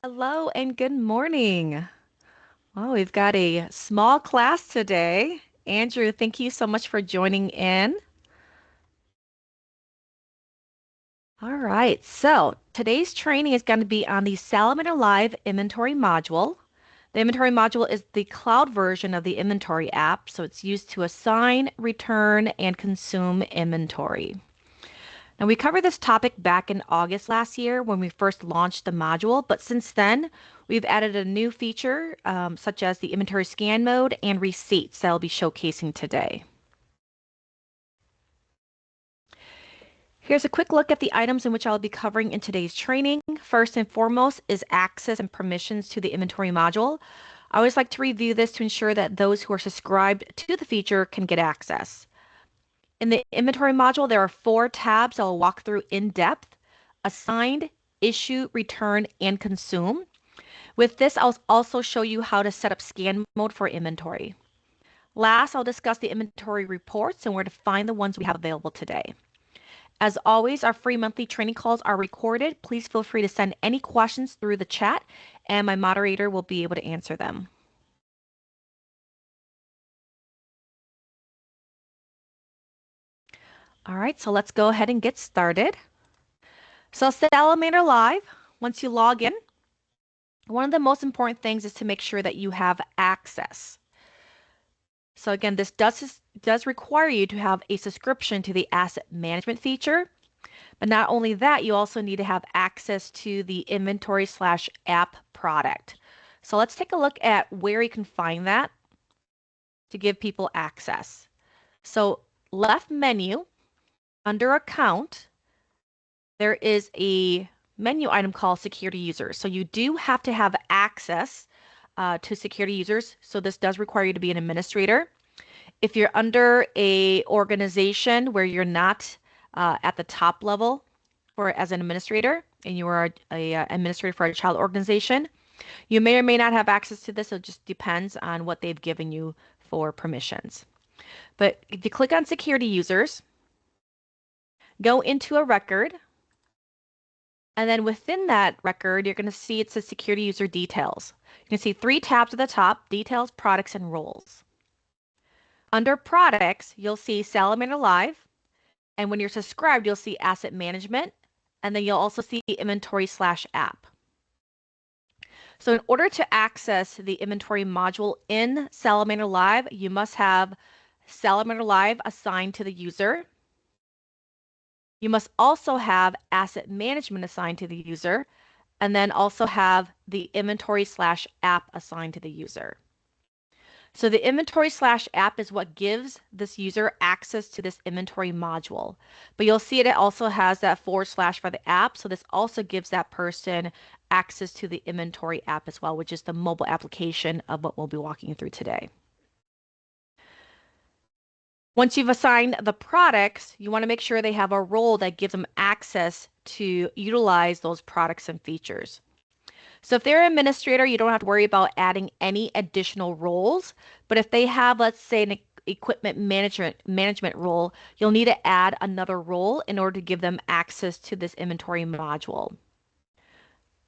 Hello and good morning. Well, we've got a small class today. Andrew, thank you so much for joining in. All right, so today's training is going to be on the SalamanderLive Inventory module. The inventory module is the cloud version of the inventory app, so it's used to assign, return, and consume inventory. Now, we covered this topic back in August last year when we first launched the module, but since then, we've added a new feature such as the inventory scan mode and receipts that I'll be showcasing today. Here's a quick look at the items in which I'll be covering in today's training. First and foremost is access and permissions to the inventory module. I always like to review this to ensure that those who are subscribed to the feature can get access. In the inventory module, there are 4 tabs I'll walk through in depth: assigned, issue, return, and consume. With this, I'll also show you how to set up scan mode for inventory. Last, I'll discuss the inventory reports and where to find the ones we have available today. As always, our free monthly training calls are recorded. Please feel free to send any questions through the chat, and my moderator will be able to answer them. All right, so let's go ahead and get started. So Salamander Live, once you log in, one of the most important things is to make sure that you have access. So again, this does require you to have a subscription to the asset management feature. But not only that, you also need to have access to the inventory/app product. So let's take a look at where you can find that to give people access. So left menu, under account, there is a menu item called security users. So you do have to have access to security users. So this does require you to be an administrator. If you're under a organization where you're not at the top level for as an administrator and you are a administrator for a child organization, you may or may not have access to this. It just depends on what they've given you for permissions. But if you click on security users, go into a record, and then within that record, you're going to see it says security user details. You can see 3 tabs at the top: details, products, and roles. Under products, you'll see Salamander Live, and when you're subscribed, you'll see asset management, and then you'll also see inventory/app. So in order to access the inventory module in Salamander Live, you must have Salamander Live assigned to the user. You must also have asset management assigned to the user, and then also have the inventory/app assigned to the user. So the inventory/app is what gives this user access to this inventory module. But you'll see it also has that / for the app. So this also gives that person access to the inventory app as well, which is the mobile application of what we'll be walking through today. Once you've assigned the products, you want to make sure they have a role that gives them access to utilize those products and features. So if they're an administrator, you don't have to worry about adding any additional roles. But if they have, let's say, an equipment management role, you'll need to add another role in order to give them access to this inventory module.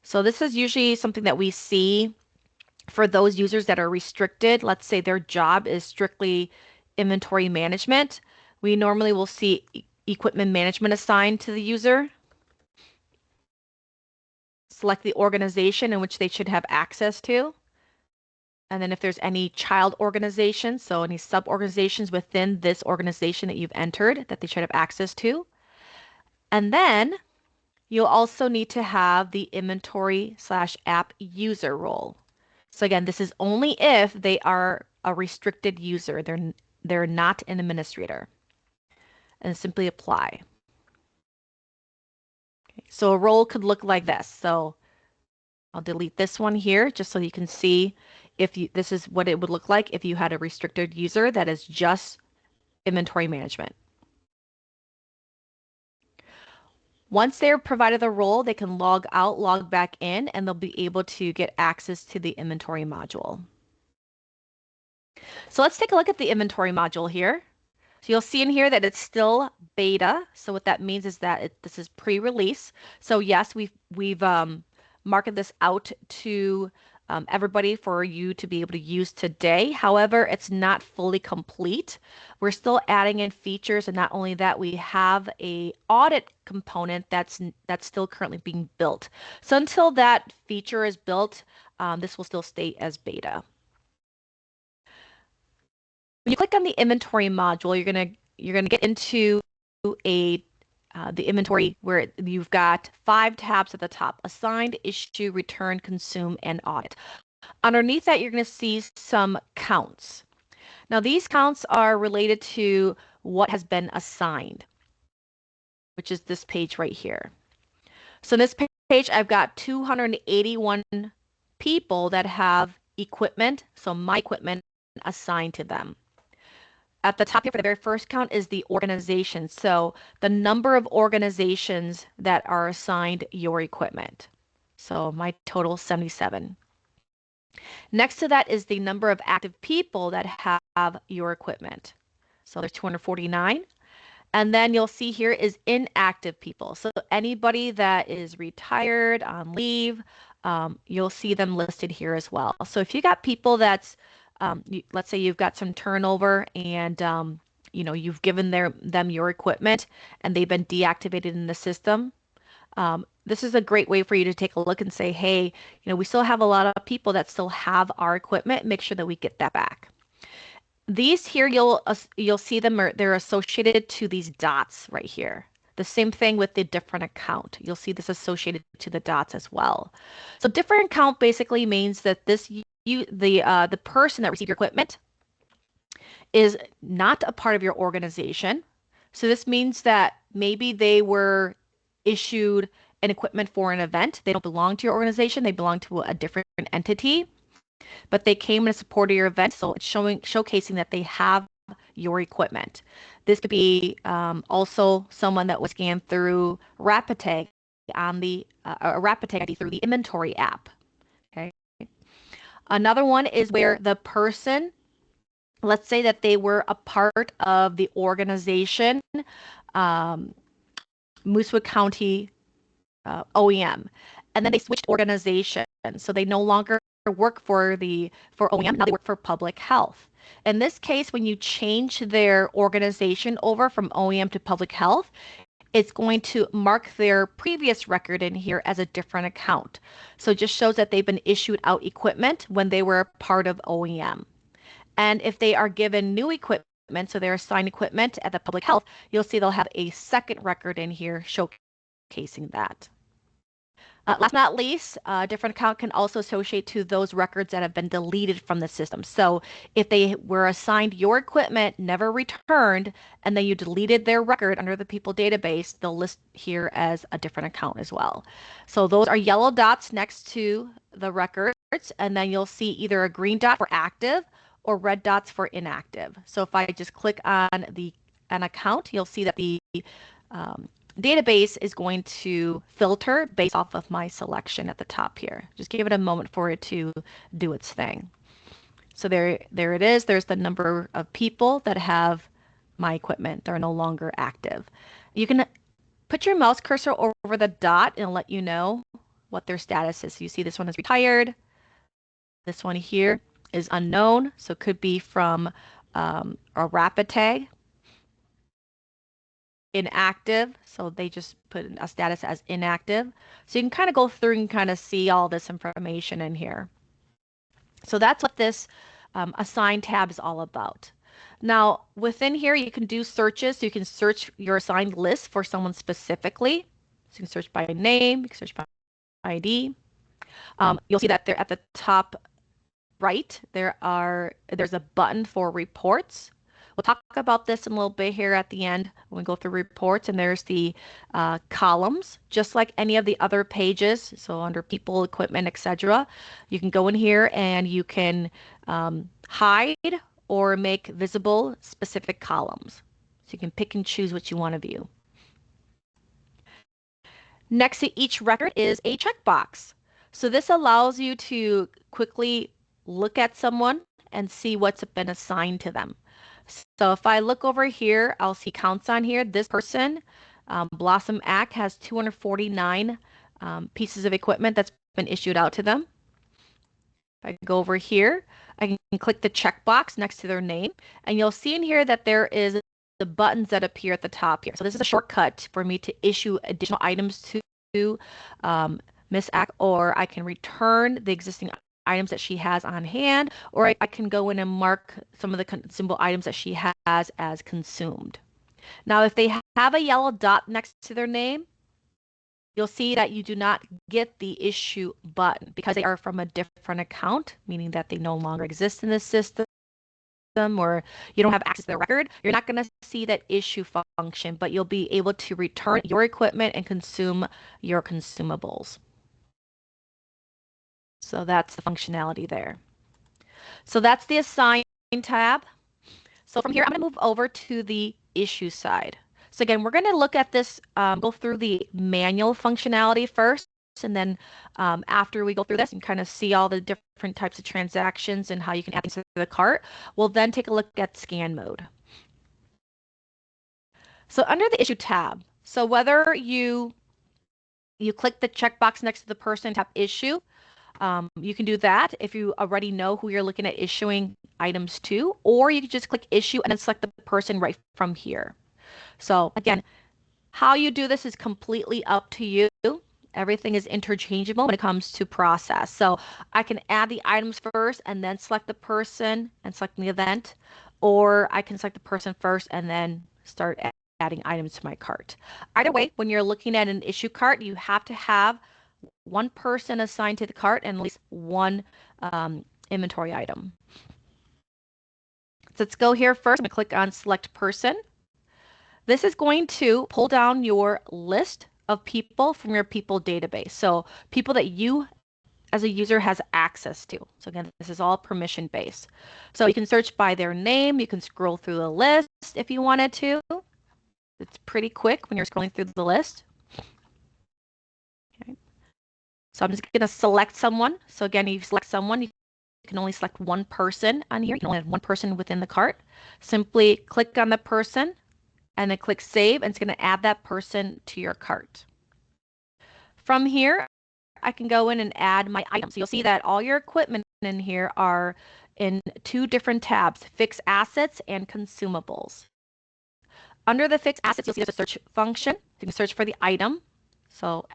So this is usually something that we see for those users that are restricted. Let's say their job is strictly inventory management. We normally will see equipment management assigned to the user. Select the organization in which they should have access to. And then if there's any child organizations, so any sub-organizations within this organization that you've entered that they should have access to. And then you'll also need to have the inventory/app user role. So again, this is only if they are a restricted user. They're not an administrator. And simply apply. Okay, so a role could look like this. So I'll delete this one here just so you can see if this is what it would look like if you had a restricted user that is just inventory management. Once they're provided the role, they can log out, log back in, and they'll be able to get access to the inventory module. So let's take a look at the inventory module here. So you'll see in here that it's still beta. So what that means is that this is pre-release. So yes, we've market this out to everybody for you to be able to use today. However, it's not fully complete. We're still adding in features, and not only that, we have a audit component that's still currently being built. So until that feature is built, this will still stay as beta. When you click on the inventory module, you're gonna get into the inventory where you've got 5 tabs at the top: assigned, issue, return, consume, and audit. Underneath that, you're going to see some counts. Now, these counts are related to what has been assigned, which is this page right here. So in this page, I've got 281 people that have equipment, so my equipment, assigned to them. At the top here for the very first count is the organization. So the number of organizations that are assigned your equipment. So my total is 77. Next to that is the number of active people that have your equipment. So there's 249. And then you'll see here is inactive people. So anybody that is retired, on leave, you'll see them listed here as well. So if you got people that's, let's say you've got some turnover and you've given them your equipment and they've been deactivated in the system, this is a great way for you to take a look and say, hey, we still have a lot of people that still have our equipment. Make sure that we get that back. These here, you'll see them, they're associated to these dots right here. The same thing with the different account. You'll see this associated to the dots as well. So different account basically means that the person that received your equipment is not a part of your organization. So this means that maybe they were issued an equipment for an event. They don't belong to your organization. They belong to a different entity, but they came in support of your event. So it's showcasing that they have your equipment. This could be also someone that was scanned through Rapid on the Rapid ID through the inventory app. Okay. Another one is where the person, let's say that they were a part of the organization, Moosewood County OEM, and then they switched organization, so they no longer work for OEM. Now they work for public health. In this case, when you change their organization over from OEM to public health, it's going to mark their previous record in here as a different account. So it just shows that they've been issued out equipment when they were part of OEM. And if they are given new equipment, so they're assigned equipment at the public health, you'll see they'll have a second record in here showcasing that. Last but not least, a different account can also associate to those records that have been deleted from the system. So if they were assigned your equipment, never returned, and then you deleted their record under the people database, they'll list here as a different account as well. So those are yellow dots next to the records, and then you'll see either a green dot for active or red dots for inactive. So if I just click on an account, you'll see that the database is going to filter based off of my selection at the top here. Just give it a moment for it to do its thing. So there it is. There's the number of people that have my equipment. They're no longer active. You can put your mouse cursor over the dot and it'll let you know what their status is. So you see this one is retired. This one here is unknown. So it could be from a rapid tag. Inactive, so they just put a status as inactive. So you can kind of go through and kind of see all this information in here. So that's what this assigned tab is all about. Now within here you can do searches. So you can search your assigned list for someone specifically. So you can search by name, you can search by ID. You'll see that there at the top right there's a button for reports. We'll talk about this in a little bit here at the end when we go through reports, and there's the columns, just like any of the other pages. So under people, equipment, etc., you can go in here and you can hide or make visible specific columns. So you can pick and choose what you want to view. Next to each record is a checkbox. So this allows you to quickly look at someone and see what's been assigned to them. So if I look over here, I'll see counts on here. This person, Blossom Act, has 249 pieces of equipment that's been issued out to them. If I go over here, I can click the checkbox next to their name, and you'll see in here that there is the buttons that appear at the top here. So this is a shortcut for me to issue additional items to Miss Ack, or I can return the existing items that she has on hand, or I can go in and mark some of the consumable items that she has as consumed. Now, if they have a yellow dot next to their name, you'll see that you do not get the issue button because they are from a different account, meaning that they no longer exist in the system or you don't have access to their record. You're not going to see that issue function, but you'll be able to return your equipment and consume your consumables. So that's the functionality there. So that's the Assign tab. So from here, I'm going to move over to the Issue side. So again, we're going to look at this, go through the manual functionality first, and then after we go through this and kind of see all the different types of transactions and how you can add things to the cart, we'll then take a look at scan mode. So under the Issue tab, so whether you click the checkbox next to the person, tap Issue, you can do that if you already know who you're looking at issuing items to, or you can just click Issue and then select the person right from here. So again, how you do this is completely up to you. Everything is interchangeable when it comes to process. So I can add the items first and then select the person and select the event, or I can select the person first and then start adding items to my cart. Either way, when you're looking at an issue cart, you have to have one person assigned to the cart and at least one inventory item. So let's go here first. I'm going to click on Select Person. This is going to pull down your list of people from your people database. So people that you as a user has access to. So again, this is all permission based. So you can search by their name. You can scroll through the list if you wanted to. It's pretty quick when you're scrolling through the list. Okay. So I'm just going to select someone. So again, you select someone, you can only select one person on here. You can only have one person within the cart. Simply click on the person and then click Save, and it's going to add that person to your cart. From here, I can go in and add my items. So you'll see that all your equipment in here are in two different tabs, Fixed Assets and Consumables. Under the Fixed Assets, you'll see there's a search function. You can search for the item. So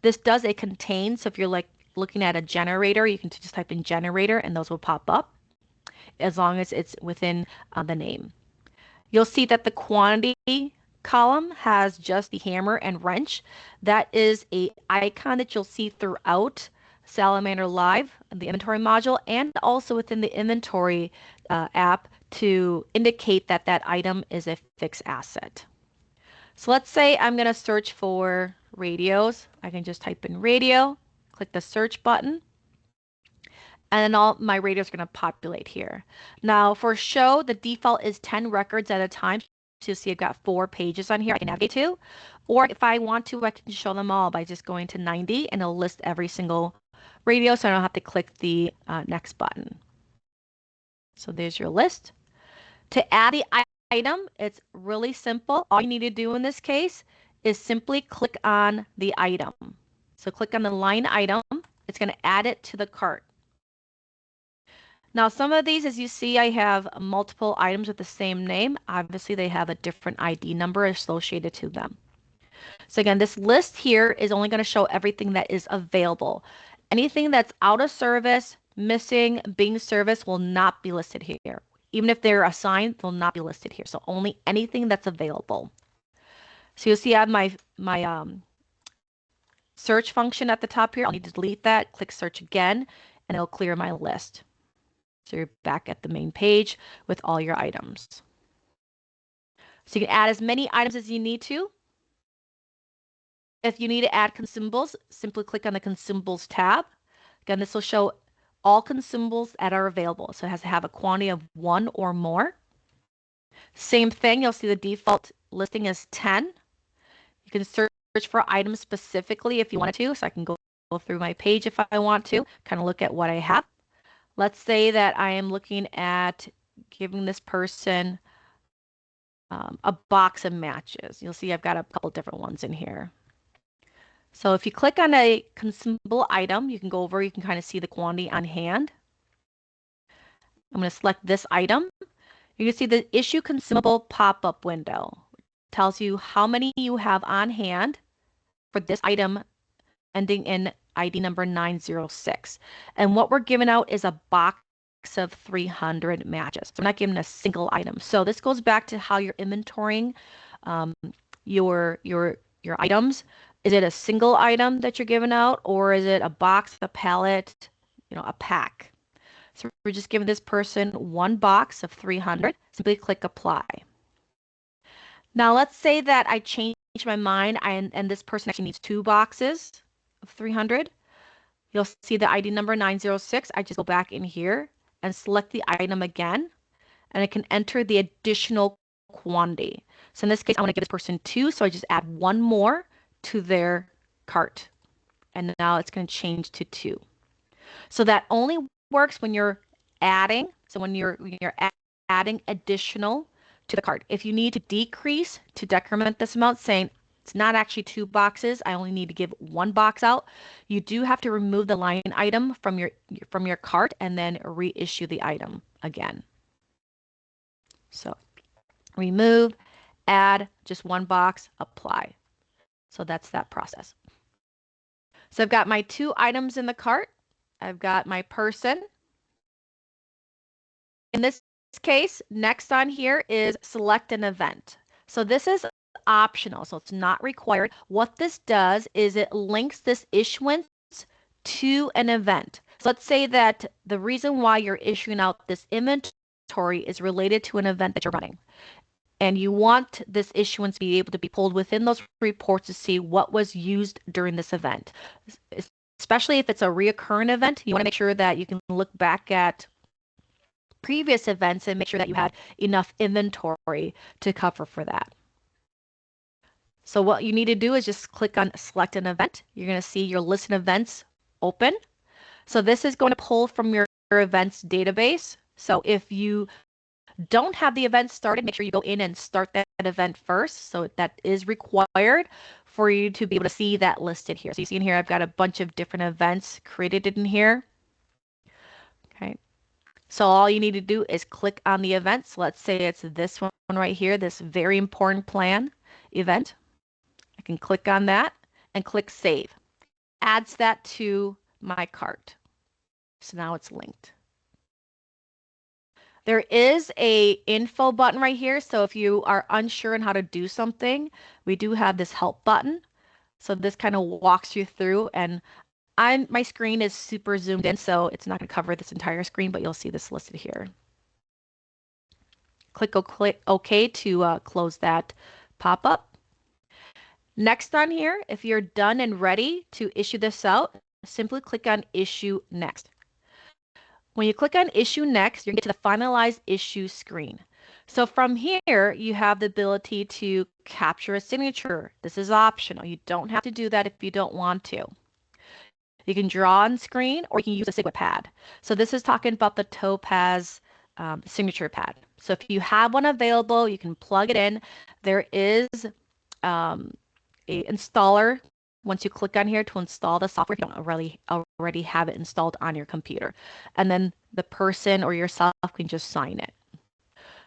this does a contain. So if you're like looking at a generator, you can just type in generator and those will pop up as long as it's within the name. You'll see that the quantity column has just the hammer and wrench. That is an icon that you'll see throughout Salamander Live, the inventory module, and also within the inventory app to indicate that that item is a fixed asset. So let's say I'm going to search for radios. I can just type in radio, click the search button, and then all my radios are going to populate here. Now for show, the default is 10 records at a time. So you'll see I've got 4 pages on here I can navigate to. Or if I want to, I can show them all by just going to 90 and it'll list every single radio so I don't have to click the next button. So there's your list. To add the item, it's really simple. All you need to do in this case is simply click on the item. So click on the line item. It's going to add it to the cart. Now, some of these, as you see, I have multiple items with the same name. Obviously, they have a different ID number associated to them. So again, this list here is only going to show everything that is available. Anything that's out of service, missing, being serviced will not be listed here. Even if they're assigned, they'll not be listed here. So only anything that's available. So you'll see I have my search function at the top here. I'll need to delete that, click search again, and it'll clear my list. So you're back at the main page with all your items. So you can add as many items as you need to. If you need to add consumables, simply click on the consumables tab. Again, this will show all consumables that are available. So it has to have a quantity of 1 or more. Same thing, you'll see the default listing is 10. You can search for items specifically if you wanted to. So I can go through my page if I want to, kind of look at what I have. Let's say that I am looking at giving this person a box of matches. You'll see I've got a couple different ones in here. So if you click on a consumable item, you can go over, you can kind of see the quantity on hand. I'm going to select this item. You can see the issue consumable pop-up window. It tells you how many you have on hand for this item ending in ID number 906. And what we're giving out is a box of 300 matches. So we're not giving a single item. So this goes back to how you're inventorying um, your items. Is it a single item that you're giving out, or is it a box, a pallet, a pack? So we're just giving this person one box of 300. Simply click apply. Now let's say that I change my mind and this person actually needs two boxes of 300. You'll see the ID number 906. I just go back in here and select the item again, and I can enter the additional quantity. So in this case, I want to give this person two, so I just add one more to their cart. And now it's going to change to two. So that only works when you're adding. So when you're adding additional to the cart. If you need to decrease to decrement this amount, saying it's not actually two boxes, I only need to give one box out, you do have to remove the line item from your cart and then reissue the item again. So remove, add just one box, apply. So that's that process. So I've got my two items in the cart. I've got my person. In this case, next on here is select an event. So this is optional, so it's not required. What this does is it links this issuance to an event. So let's say that the reason why you're issuing out this inventory is related to an event that you're running. And you want this issuance to be able to be pulled within those reports to see what was used during this event. Especially if it's a reoccurring event, you want to make sure that you can look back at previous events and make sure that you had enough inventory to cover for that. So what you need to do is just click on select an event. You're going to see your list of events open. So this is going to pull from your events database. So if you don't have the event started, make sure you go in and start that event first. So that is required for you to be able to see that listed here. So you see in here, I've got a bunch of different events created in here. Okay. So all you need to do is click on the events. Let's say it's this one right here, this very important plan event. I can click on that and click save. Adds that to my cart. So now it's linked. There is a info button right here. So if you are unsure on how to do something, we do have this help button. So this kind of walks you through, and my screen is super zoomed in, so it's not going to cover this entire screen, but you'll see this listed here. Click OK to close that pop-up. Next on here, if you're done and ready to issue this out, simply click on Issue Next. When you click on Issue Next, you're going to get to the Finalize Issue screen. So from here, you have the ability to capture a signature. This is optional. You don't have to do that if you don't want to. You can draw on screen, or you can use a Sigma pad. So this is talking about the Topaz signature pad. So if you have one available, you can plug it in. There is a installer once you click on here to install the software if you don't already have it installed on your computer. And then the person or yourself can just sign it.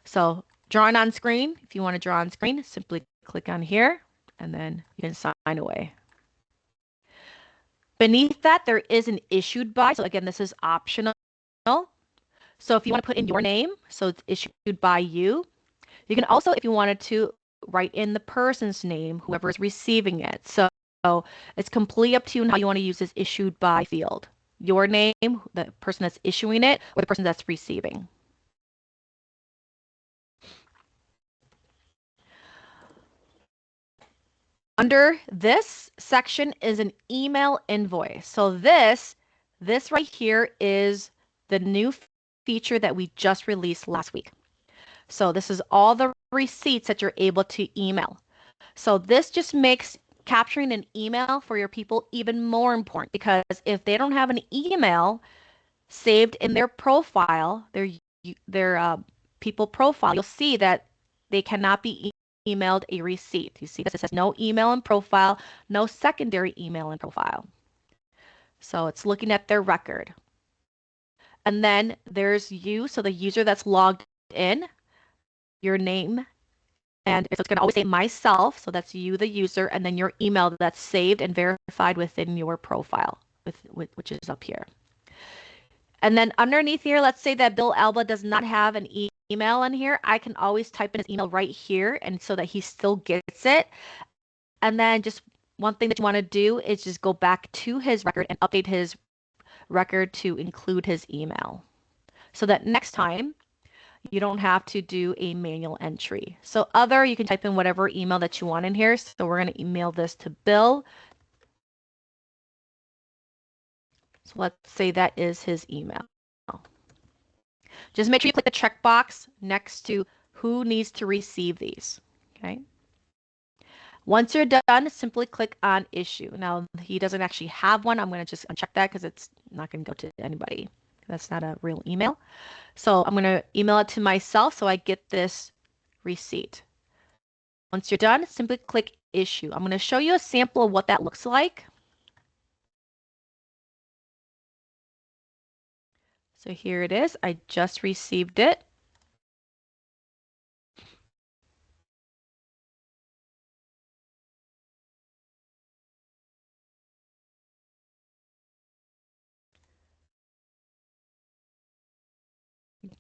So drawing on screen, if you want to draw on screen, simply click on here and then you can sign away. Beneath that, there is an issued by. So again, this is optional. So if you want to put in your name, so it's issued by you. You can also, if you wanted to, write in the person's name, whoever is receiving it. So it's completely up to you on how you want to use this issued by field. Your name, the person that's issuing it, or the person that's receiving. Under this section is an email invoice. So this right here is the new feature that we just released last week. So this is all the receipts that you're able to email. So this just makes capturing an email for your people even more important, because if they don't have an email saved in their profile, their people profile, you'll see that they cannot be emailed a receipt. You see this, it says no email in profile, no secondary email in profile. So it's looking at their record. And then there's you, so the user that's logged in, your name, and so it's going to always say myself, so that's you, the user, and then your email that's saved and verified within your profile, which is up here. And then underneath here, let's say that Bill Alba does not have an email in here. I can always type in his email right here, and so that he still gets it. And then just one thing that you want to do is just go back to his record and update his record to include his email, so that next time you don't have to do a manual entry. So other, you can type in whatever email that you want in here. So we're going to email this to Bill. So let's say that is his email. Just make sure you click the checkbox next to who needs to receive these. Okay. Once you're done, simply click on issue. Now, he doesn't actually have one. I'm going to just uncheck that because it's not going to go to anybody. That's not a real email. So I'm going to email it to myself so I get this receipt. Once you're done, simply click issue. I'm going to show you a sample of what that looks like. So here it is. I just received it.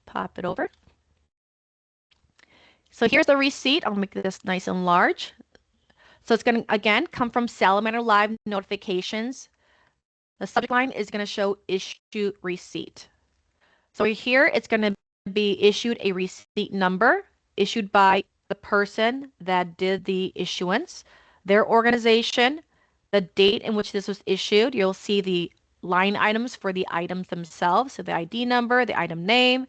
Pop it over. So here's the receipt. I'll make this nice and large. So it's going to, again, come from Salamander Live Notifications. The subject line is going to show issue receipt. So here it's going to be issued a receipt number issued by the person that did the issuance, their organization, the date in which this was issued. You'll see the line items for the items themselves. So the ID number, the item name,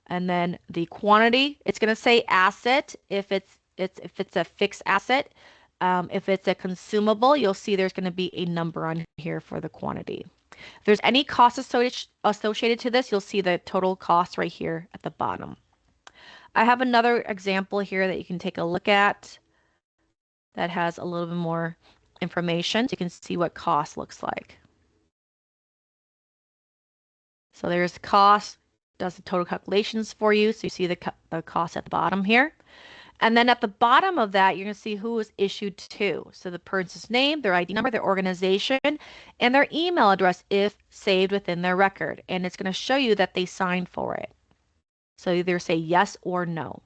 and then the quantity. It's going to say asset if it's a fixed asset. If it's a consumable, you'll see there's going to be a number on here for the quantity. If there's any cost associated to this, you'll see the total cost right here at the bottom. I have another example here that you can take a look at that has a little bit more information so you can see what cost looks like. So there's cost, does the total calculations for you, so you see the cost at the bottom here. And then at the bottom of that, you're going to see who was issued to. So the person's name, their ID number, their organization, and their email address if saved within their record. And it's going to show you that they signed for it. So either say yes or no.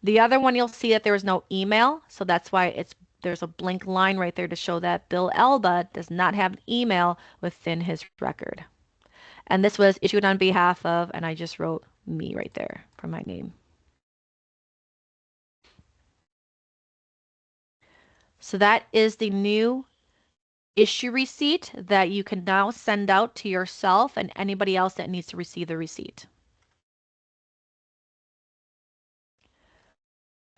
The other one, you'll see that there was no email. So that's why there's a blank line right there to show that Bill Elba does not have an email within his record. And this was issued on behalf of, and I just wrote me right there for my name. So that is the new issue receipt that you can now send out to yourself and anybody else that needs to receive the receipt.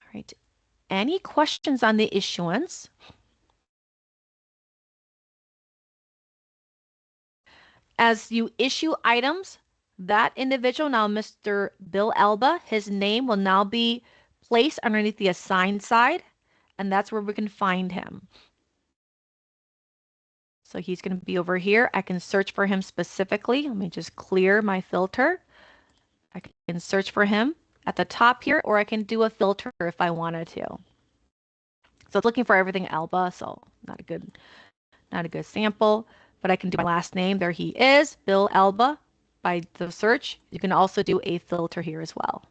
All right. Any questions on the issuance? As you issue items, that individual, now Mr. Bill Elba, his name will now be placed underneath the assigned side, and that's where we can find him. So he's going to be over here. I can search for him specifically. Let me just clear my filter. I can search for him at the top here, or I can do a filter if I wanted to. So it's looking for everything Elba, so not a good sample, but I can do my last name. There he is, Bill Elba, by the search. You can also do a filter here as well.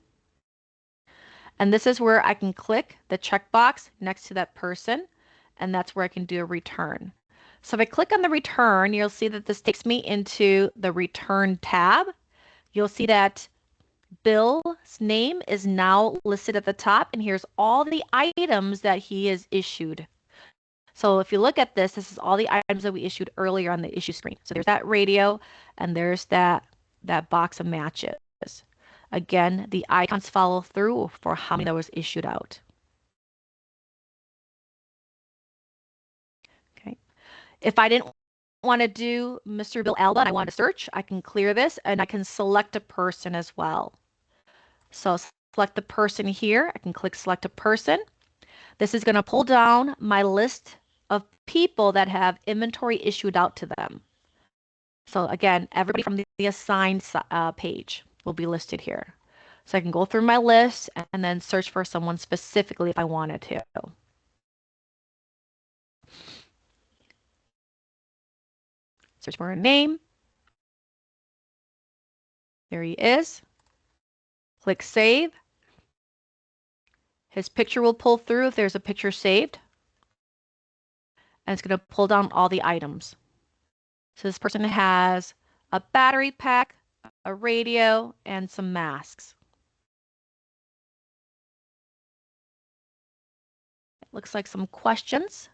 And this is where I can click the checkbox next to that person, and that's where I can do a return. So if I click on the return, you'll see that this takes me into the return tab. You'll see that Bill's name is now listed at the top, and here's all the items that he has issued. So if you look at this, this is all the items that we issued earlier on the issue screen. So there's that radio, and there's that box of matches. Again, the icons follow through for how many that was issued out. Okay. If I didn't want to do Mr. Bill Alba and I want to search, I can clear this and I can select a person as well. So select the person here. I can click select a person. This is going to pull down my list of people that have inventory issued out to them. So again, everybody from the assigned page will be listed here. So I can go through my list and then search for someone specifically if I wanted to. Search for a name. There he is. Click Save. His picture will pull through if there's a picture saved. And it's going to pull down all the items. So this person has a battery pack, a radio, and some masks. It looks like some questions.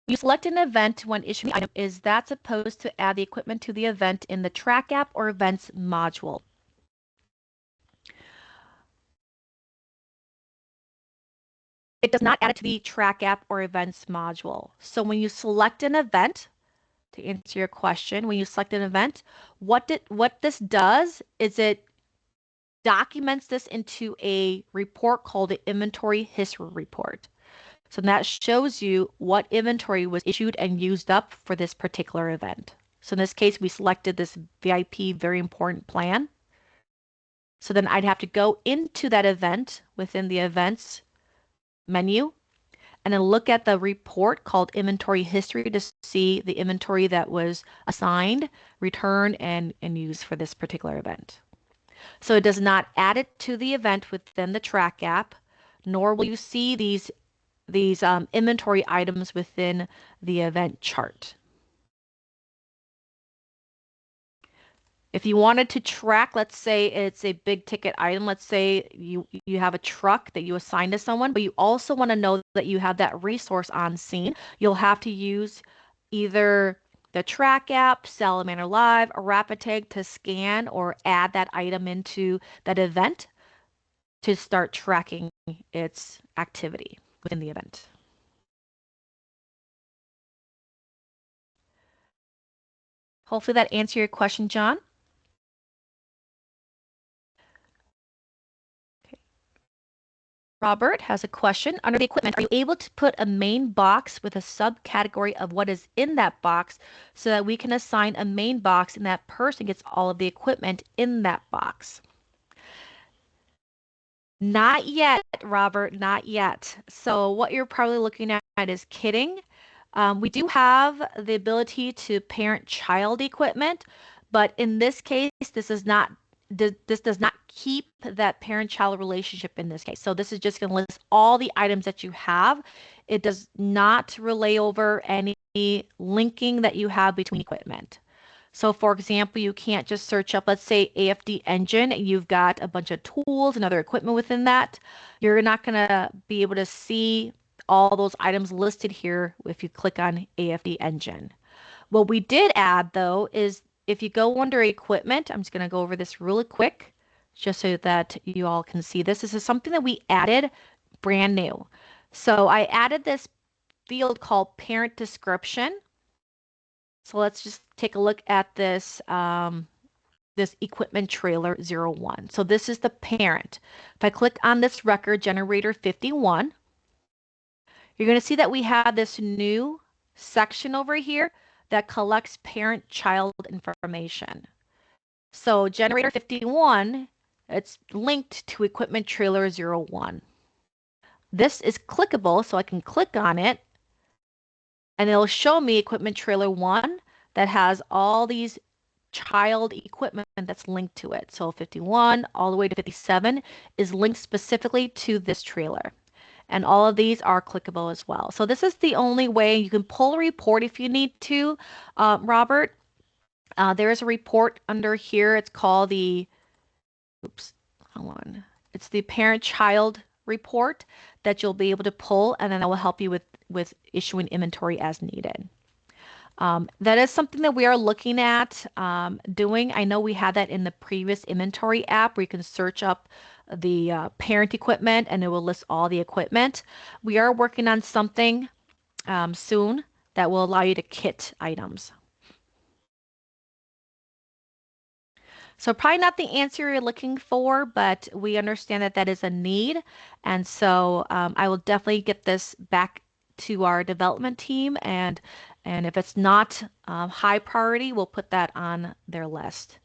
You select an event when issuing the item. Is that supposed to add the equipment to the event in the Track app or Events module? It does not add it to the Track app or Events module. So when you select an event, to answer your question, when you select an event, what this does is it documents this into a report called the Inventory History Report. So that shows you what inventory was issued and used up for this particular event. So in this case, we selected this VIP very important plan. So then I'd have to go into that event within the events menu and then look at the report called Inventory History to see the inventory that was assigned, returned, and used for this particular event. So it does not add it to the event within the Track app, nor will you see these inventory items within the event chart. If you wanted to track, let's say it's a big ticket item, let's say you have a truck that you assign to someone, but you also want to know that you have that resource on scene, you'll have to use either the Track app, Salamander Live, or Rapid to scan or add that item into that event to start tracking its activity within the event. Hopefully that answered your question, John. Okay. Robert has a question. Under the equipment, are you able to put a main box with a subcategory of what is in that box so that we can assign a main box and that person gets all of the equipment in that box? Not yet, Robert, not yet. So what you're probably looking at is kitting. We do have the ability to parent child equipment, but in this case, this does not keep that parent-child relationship in this case. So this is just going to list all the items that you have. It does not relay over any linking that you have between equipment. So for example, you can't just search up, let's say AFD engine, and you've got a bunch of tools and other equipment within that. You're not going to be able to see all those items listed here if you click on AFD engine. What we did add though is if you go under equipment, I'm just going to go over this really quick just so that you all can see this. This is something that we added brand new. So I added this field called parent description. So let's just take a look at this this equipment trailer 01. So this is the parent. If I click on this record generator 51, you're going to see that we have this new section over here that collects parent-child information. So generator 51, it's linked to equipment trailer 01. This is clickable, so I can click on it and it'll show me equipment trailer 1 that has all these child equipment that's linked to it. So 51 all the way to 57 is linked specifically to this trailer. And all of these are clickable as well. So this is the only way you can pull a report if you need to, Robert. There is a report under here. It's called the, oops, hold on. It's the parent-child report that you'll be able to pull, and then that will help you with issuing inventory as needed. That is something that we are looking at doing. I know we had that in the previous inventory app where you can search up the parent equipment and it will list all the equipment. We are working on something soon that will allow you to kit items. So probably not the answer you're looking for, but we understand that that is a need. And so I will definitely get this back to our development team. And if it's not high priority, we'll put that on their list.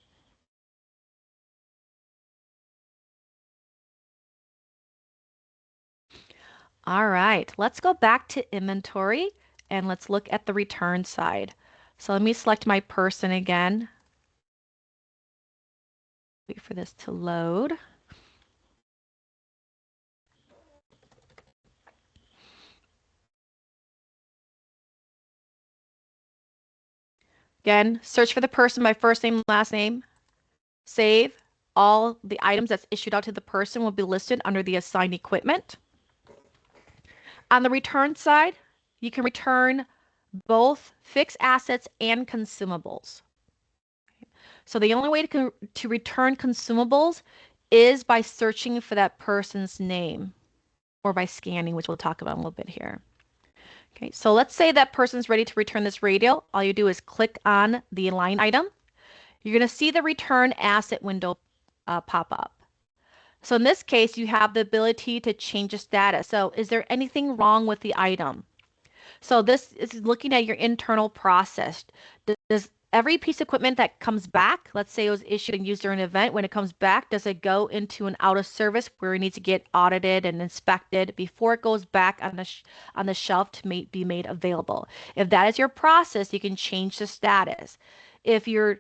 All right, let's go back to inventory and let's look at the return side. So let me select my person again. Wait for this to load. Again, search for the person by first name, last name, save. All the items that's issued out to the person will be listed under the assigned equipment. On the return side, you can return both fixed assets and consumables. So the only way to return consumables is by searching for that person's name or by scanning, which we'll talk about in a little bit here. Okay, so let's say that person's ready to return this radio. All you do is click on the line item. You're going to see the return asset window pop up. So in this case, you have the ability to change the status. So is there anything wrong with the item? So this is looking at your internal process. Does every piece of equipment that comes back, let's say it was issued and used during an event, when it comes back, does it go into an out of service where it needs to get audited and inspected before it goes back on the shelf to be made available? If that is your process, you can change the status. If you're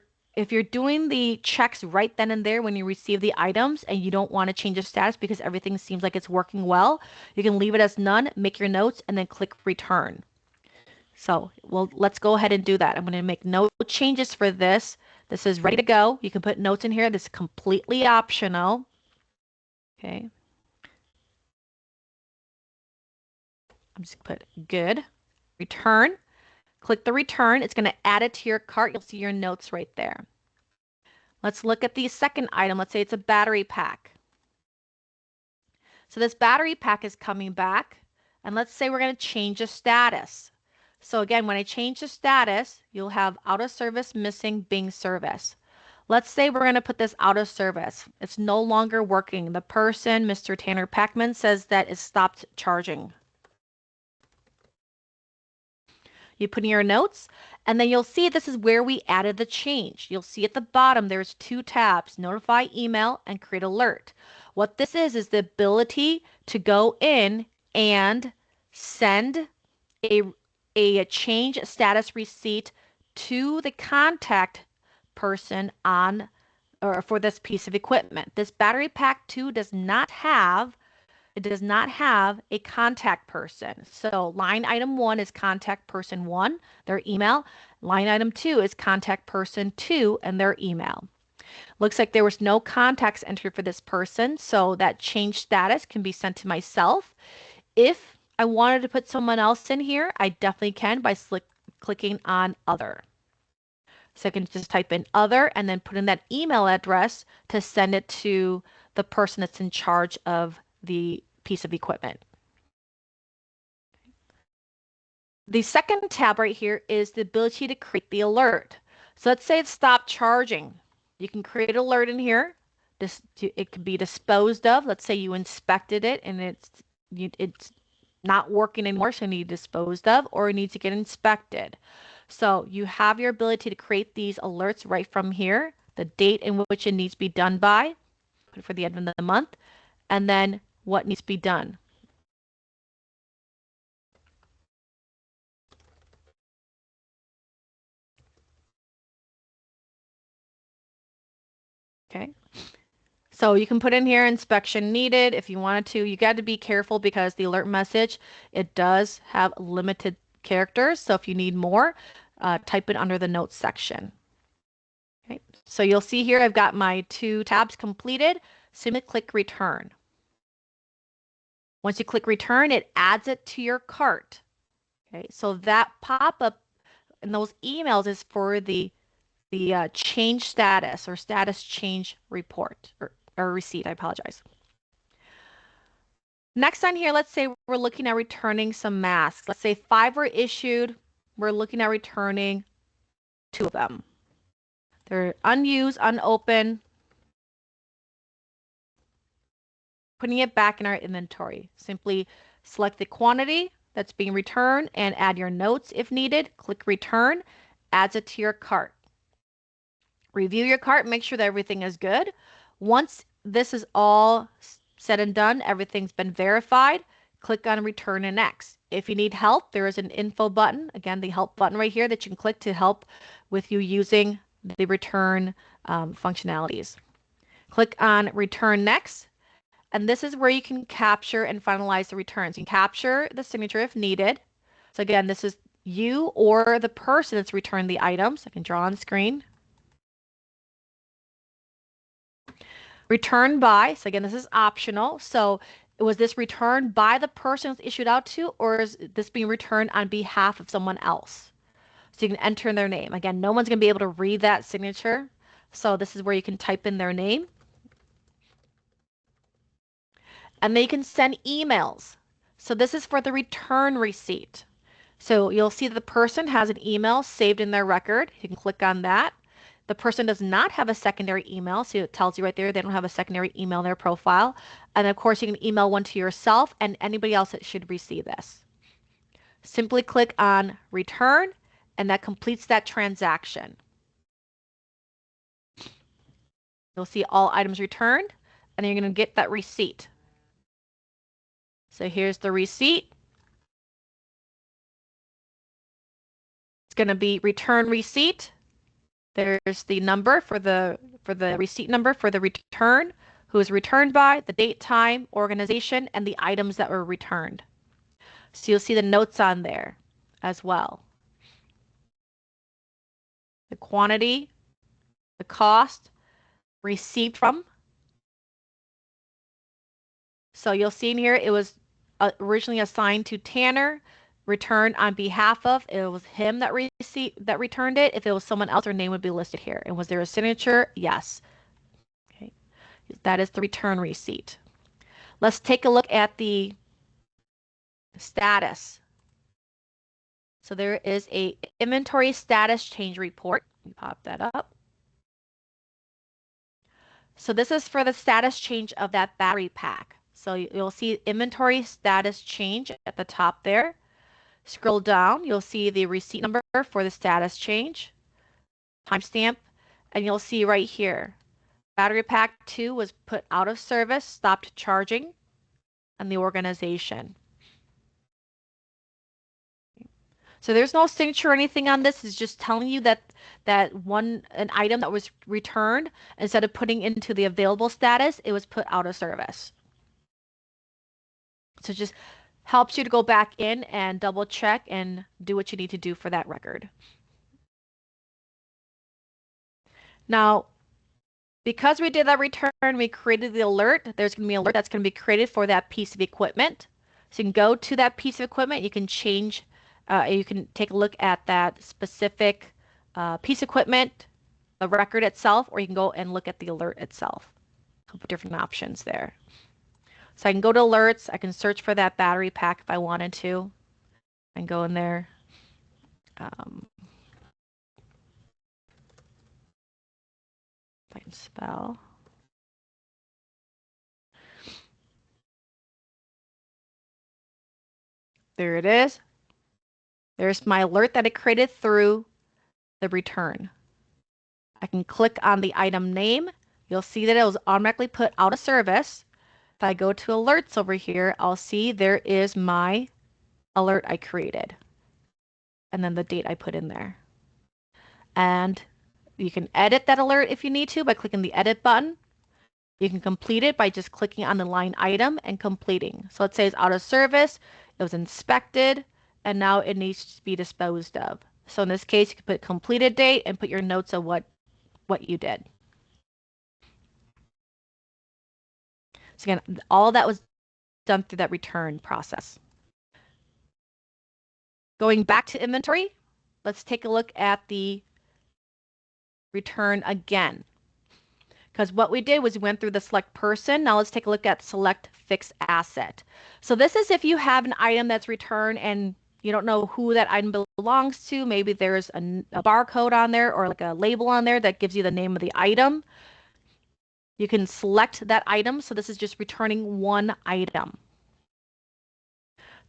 doing the checks right then and there when you receive the items and you don't want to change the status because everything seems like it's working well, you can leave it as none, make your notes, and then click return. So let's go ahead and do that. I'm going to make no changes for this. This is ready to go. You can put notes in here. This is completely optional. Okay. I'm just going to put good. Return. Click the return. It's going to add it to your cart. You'll see your notes right there. Let's look at the second item. Let's say it's a battery pack. So this battery pack is coming back. And let's say we're going to change the status. So again, when I change the status, you'll have out of service, missing, being service. Let's say we're going to put this out of service. It's no longer working. The person, Mr. Tanner Packman, says that it stopped charging. You put in your notes, and then you'll see this is where we added the change. You'll see at the bottom there's two tabs, notify email and create alert. What this is the ability to go in and send a change status receipt to the contact person on or for this piece of equipment. This battery pack 2 does not have a contact person. So line item 1 is contact person 1, their email. Line item 2 is contact person 2 and their email. Looks like there was no contacts entered for this person, so that change status can be sent to myself. If I wanted to put someone else in here, I definitely can by clicking on other. So I can just type in other and then put in that email address to send it to the person that's in charge of the piece of equipment. The second tab right here is the ability to create the alert. So let's say it stopped charging. You can create an alert in here. It could be disposed of. Let's say you inspected it and it's not working anymore, so it needs disposed of or it needs to get inspected. So you have your ability to create these alerts right from here, the date in which it needs to be done by, put it for the end of the month, and then what needs to be done. Okay. So you can put in here inspection needed if you wanted to. You got to be careful because the alert message, it does have limited characters. So if you need more, type it under the notes section. Okay. So you'll see here I've got my 2 tabs completed. Simply click return. Once you click return, it adds it to your cart. Okay. So that pop-up in those emails is for the change status or status change report or receipt. I apologize. Next on here, let's say we're looking at returning some masks. Let's say 5 were issued. We're looking at returning 2 of them. They're unused, unopened. putting it back in our inventory. Simply select the quantity that's being returned and add your notes if needed. Click return, adds it to your cart. Review your cart, make sure that everything is good. Once this is all said and done, everything's been verified, click on return and next. If you need help, there is an info button, again, the help button right here that you can click to help with you using the return functionalities. Click on return next, and this is where you can capture and finalize the returns. You can capture the signature if needed. So again, this is you or the person that's returned the items. I can draw on screen. Return by, so again, this is optional. So was this returned by the person it's issued out to, or is this being returned on behalf of someone else? So you can enter in their name. Again, no one's going to be able to read that signature. So this is where you can type in their name. And then you can send emails. So this is for the return receipt. So you'll see that the person has an email saved in their record. You can click on that. The person does not have a secondary email, so it tells you right there they don't have a secondary email in their profile. And of course, you can email one to yourself and anybody else that should receive this. Simply click on return, and that completes that transaction. You'll see all items returned, and then you're going to get that receipt. So here's the receipt. It's going to be return receipt. There's the number for the receipt number for the return, who is returned by, the date, time, organization, and the items that were returned. So you'll see the notes on there as well. The quantity, the cost, received from. So you'll see in here it was originally assigned to Tanner, returned on behalf of. It was him that returned it. If it was someone else, their name would be listed here. And was there a signature? Yes. Okay. That is the return receipt. Let's take a look at the status. So there is a inventory status change report. Let me pop that up. So this is for the status change of that battery pack. So you'll see inventory status change at the top there. Scroll down, you'll see the receipt number for the status change, timestamp, and you'll see right here, battery pack 2 was put out of service, stopped charging, and the organization. So there's no signature or anything on this. It's just telling you that an item that was returned, instead of putting into the available status, it was put out of service. So just helps you to go back in and double check and do what you need to do for that record. Now, because we did that return, we created the alert. There's going to be an alert that's going to be created for that piece of equipment. So you can go to that piece of equipment. You can change, you can take a look at that specific piece of equipment, the record itself, or you can go and look at the alert itself. A couple different options there. So I can go to alerts. I can search for that battery pack if I wanted to, and go in there. If I can spell. There it is. There's my alert that it created through the return. I can click on the item name. You'll see that it was automatically put out of service. If I go to alerts over here, I'll see there is my alert I created. And then the date I put in there. And you can edit that alert if you need to by clicking the edit button. You can complete it by just clicking on the line item and completing. So let's say it's out of service, it was inspected, and now it needs to be disposed of. So in this case, you can put completed date and put your notes of what you did. So again, all that was done through that return process. Going back to inventory, let's take a look at the return again. Because what we did was we went through the select person. Now let's take a look at select fixed asset. So this is if you have an item that's returned and you don't know who that item belongs to. Maybe there's a barcode on there or like a label on there that gives you the name of the item. You can select that item. So this is just returning one item.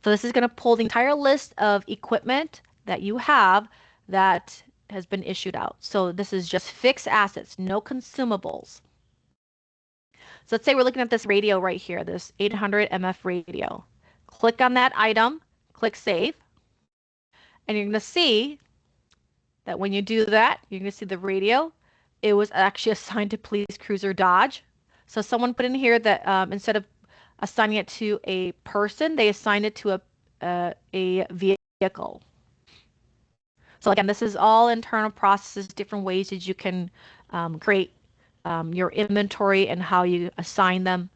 So this is going to pull the entire list of equipment that you have that has been issued out. So this is just fixed assets, no consumables. So let's say we're looking at this radio right here, this 800 MF radio. Click on that item, click save, and you're going to see that when you do that, you're going to see the radio. It was actually assigned to Police Cruiser Dodge. So someone put in here that instead of assigning it to a person, they assigned it to a vehicle. So again, this is all internal processes, different ways that you can create your inventory and how you assign them.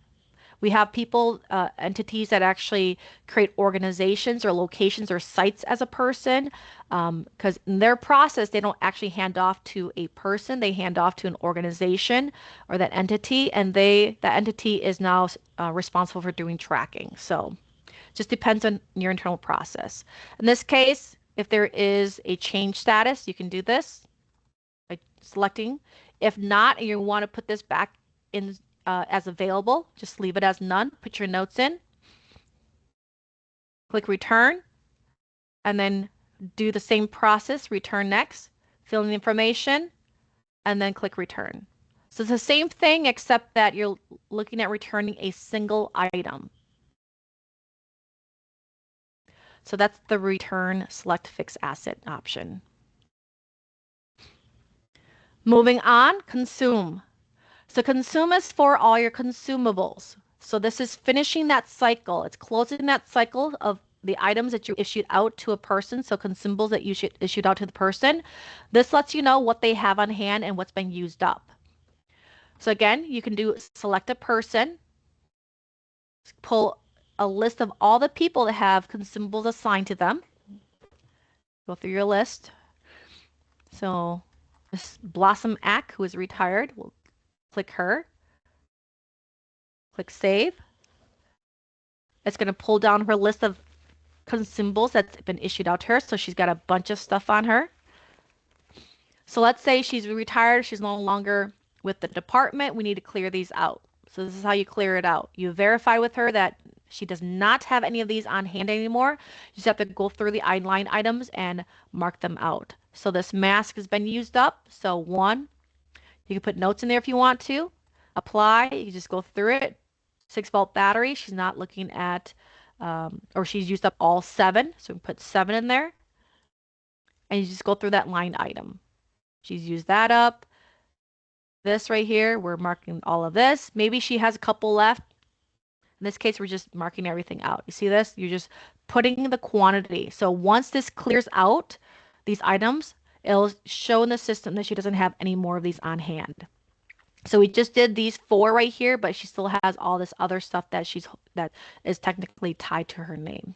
We have people, entities that actually create organizations or locations or sites as a person, because in their process, they don't actually hand off to a person, they hand off to an organization or that entity, and that entity is now responsible for doing tracking. So just depends on your internal process. In this case, if there is a change status, you can do this by selecting. If not, and you want to put this back in as available, just leave it as none. Put your notes in. Click return, and then do the same process. Return next, fill in the information, and then click return. So it's the same thing except that you're looking at returning a single item. So that's the return select fixed asset option. Moving on, consume. So consume is for all your consumables. So this is finishing that cycle. It's closing that cycle of the items that you issued out to a person. So consumables that you issued out to the person. This lets you know what they have on hand and what's been used up. So again, you can do select a person, pull a list of all the people that have consumables assigned to them. Go through your list. So Miss Blossom Ack, who is retired, we'll click her. Click save. It's going to pull down her list of consumables that's been issued out to her. So she's got a bunch of stuff on her. So let's say she's retired. She's no longer with the department. We need to clear these out. So this is how you clear it out. You verify with her that she does not have any of these on hand anymore. You just have to go through the line items and mark them out. So this mask has been used up. So 1, you can put notes in there if you want to. Apply, you just go through it. 6-volt battery, she's not looking at, or she's used up all 7. So we put 7 in there. And you just go through that line item. She's used that up. This right here, we're marking all of this. Maybe she has a couple left. In this case, we're just marking everything out. You see this? You're just putting the quantity. So once this clears out, these items, it'll show in the system that she doesn't have any more of these on hand. So we just did these 4 right here, but she still has all this other stuff that is technically tied to her name.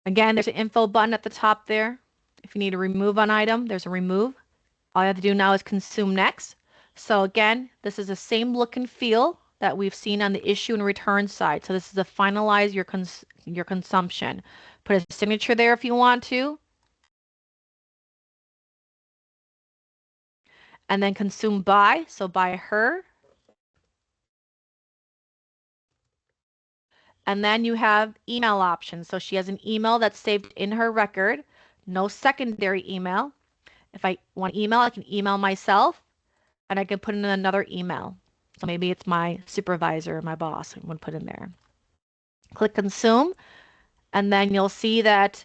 Again, there's an info button at the top there. If you need to remove an item, there's a remove. All you have to do now is consume next. So again, this is the same look and feel that we've seen on the issue and return side. So this is to finalize your consumption. Put a signature there if you want to. And then consume by, so by her. And then you have email options. So she has an email that's saved in her record, no secondary email. If I want email, I can email myself and I can put in another email. So maybe it's my supervisor or my boss I'm going to put in there. Click consume, and then you'll see that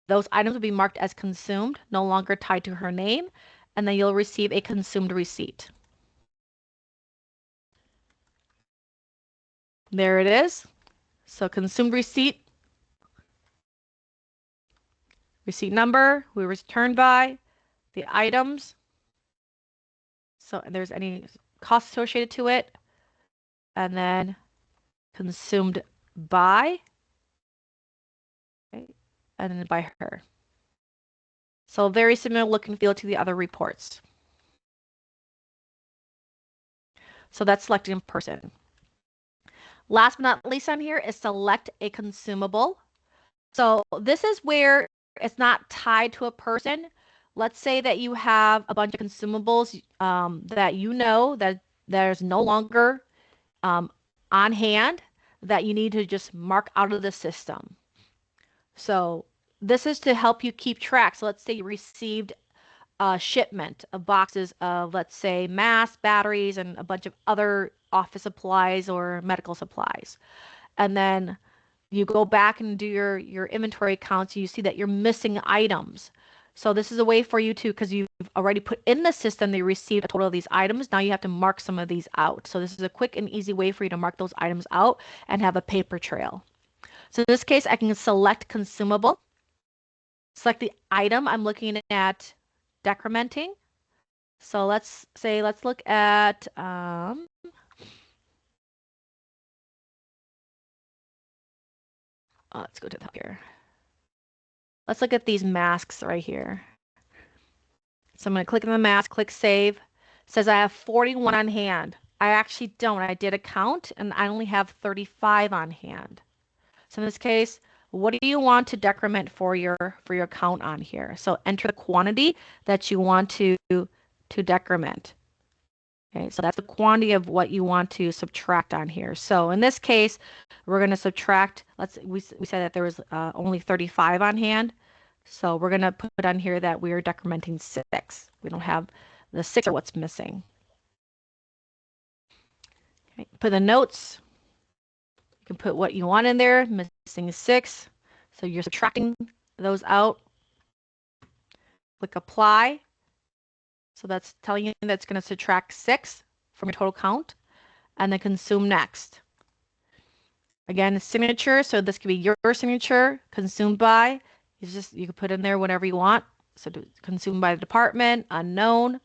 those items will be marked as consumed, no longer tied to her name, and then you'll receive a consumed receipt. There it is. So consumed receipt, receipt number, who returned by, the items. So if there's any cost associated to it, and then consumed by, okay, and then by her. So very similar look and feel to the other reports. So that's selected in person. Last but not least on here is select a consumable. So this is where it's not tied to a person. let's say that you have a bunch of consumables that you know that there's no longer um, on hand that you need to just mark out of the system. So this is to help you keep track. So let's say you received a shipment of boxes of, let's say, masks, batteries, and a bunch of other office supplies or medical supplies. And then you go back and do your inventory counts, and you see that you're missing items. So this is a way for you to, because you've already put in the system that you received a total of these items, now you have to mark some of these out. So this is a quick and easy way for you to mark those items out and have a paper trail. So in this case, I can select consumable, select the item I'm looking at decrementing. So let's say, let's look at, let's go to the top here. Let's look at these masks right here. So I'm going to click on the mask, click save. It says I have 41 on hand. I actually don't. I did a count and I only have 35 on hand. So in this case, what do you want to decrement for your count on here? So enter the quantity that you want to decrement. Okay, so that's the quantity of what you want to subtract on here. So in this case, we're going to subtract, we said that there was only 35 on hand. So we're going to put on here that we are decrementing 6. We don't have the 6 or what's missing. Okay, put the notes. You can put what you want in there. Missing 6. So you're subtracting those out. Click apply. So that's telling you that's going to subtract 6 from your total count. And then consume next. Again, signature. So this could be your signature. Consumed by. You can put in there whatever you want. So consumed by the department, unknown,